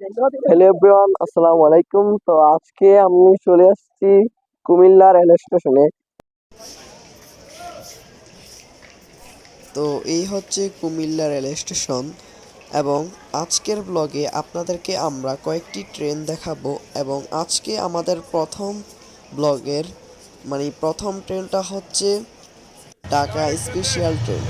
Hello everyone, আসসালামু আলাইকুম। তো আজকে আমি চলে আসছি কুমিল্লা রেল স্টেশনে। তো এই হচ্ছে কুমিল্লা রেল স্টেশন এবং আজকের ব্লগে আপনাদেরকে আমরা কয়েকটি ট্রেন দেখাবো এবং আজকে আমাদের প্রথম ব্লগের প্রথম ট্রেনটা হচ্ছে ঢাকা স্পেশাল ট্রেন।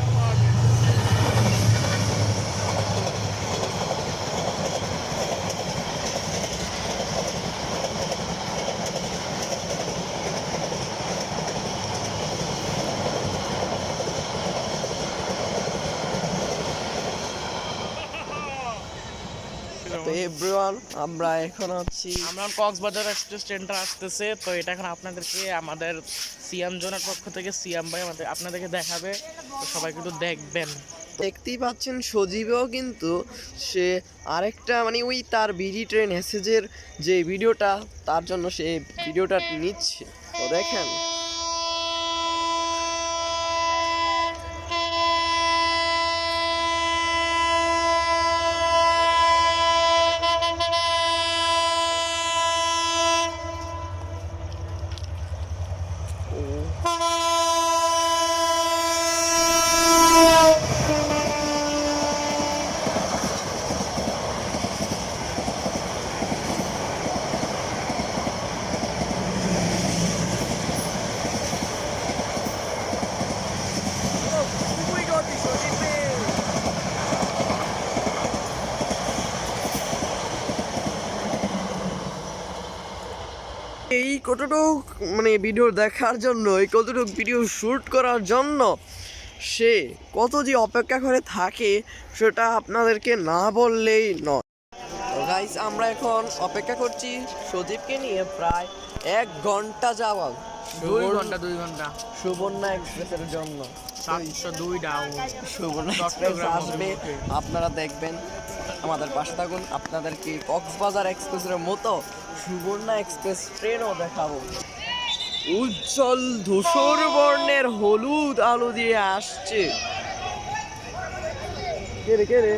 তো এভরিওয়ান, আমরা এখন আছি আমরা কক্সবাজার এক্সপ্রেস ট্রেনটা আসতেছে। তো এটা এখন আপনাদেরকে আমাদের সিএম জোনের পক্ষ থেকে সিএম ভাই আপনাদেরকে দেখাবে। তো সবাই কিন্তু দেখবেন। দেখতেই পাচ্ছেন সজীবেও কিন্তু সে আরেকটা ওই তার বিডি ট্রেন এসএজের যে ভিডিওটা তার জন্য সে ভিডিওটা নিচ্ছে। তো দেখেন এই কতটুক ভিডিও দেখার জন্য, এই কতটুক ভিডিও শ্যুট করার জন্য সে কত যে অপেক্ষা করে থাকে সেটা আপনাদেরকে না বললেই নয়। তো গাইস, আমরা এখন অপেক্ষা করছি সজীবকে নিয়ে প্রায় 1 ঘন্টা যাওয়া 2 ঘন্টা সুবর্ণা এক্সপ্রেসের জন্য। 702 ডাউন সুবর্ণা এক্সপ্রেস আসবে, আপনারা দেখবেন, আমাদের পাশে থাকুন। আপনাদেরকে কক্সবাজার এক্সপ্রেসের মতো সুবর্ণা এক্সপ্রেস ট্রেনও দেখাবো। উজ্জ্বল ধূসর বর্ণের হলুদ আলো দিয়ে আসছে। কে রে কে রে?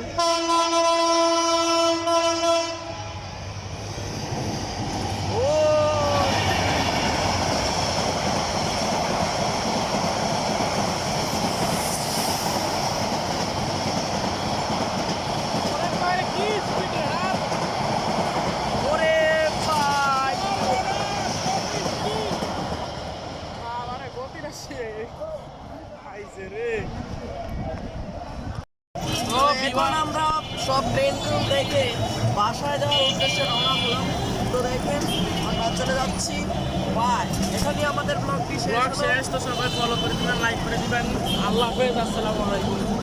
এখন আমরা সব ট্রেন দেখে বাসায় যাওয়ার উদ্দেশ্যে রওনা হলাম। তো দেখেন আমরা চলে যাচ্ছি। বাই, এখানেই আমাদের ব্লগটি শেষ। তো সবাই ফলো করে দিবেন, লাইক করে দিবেন। আল্লাহ হাফেজ, আসসালামু আলাইকুম।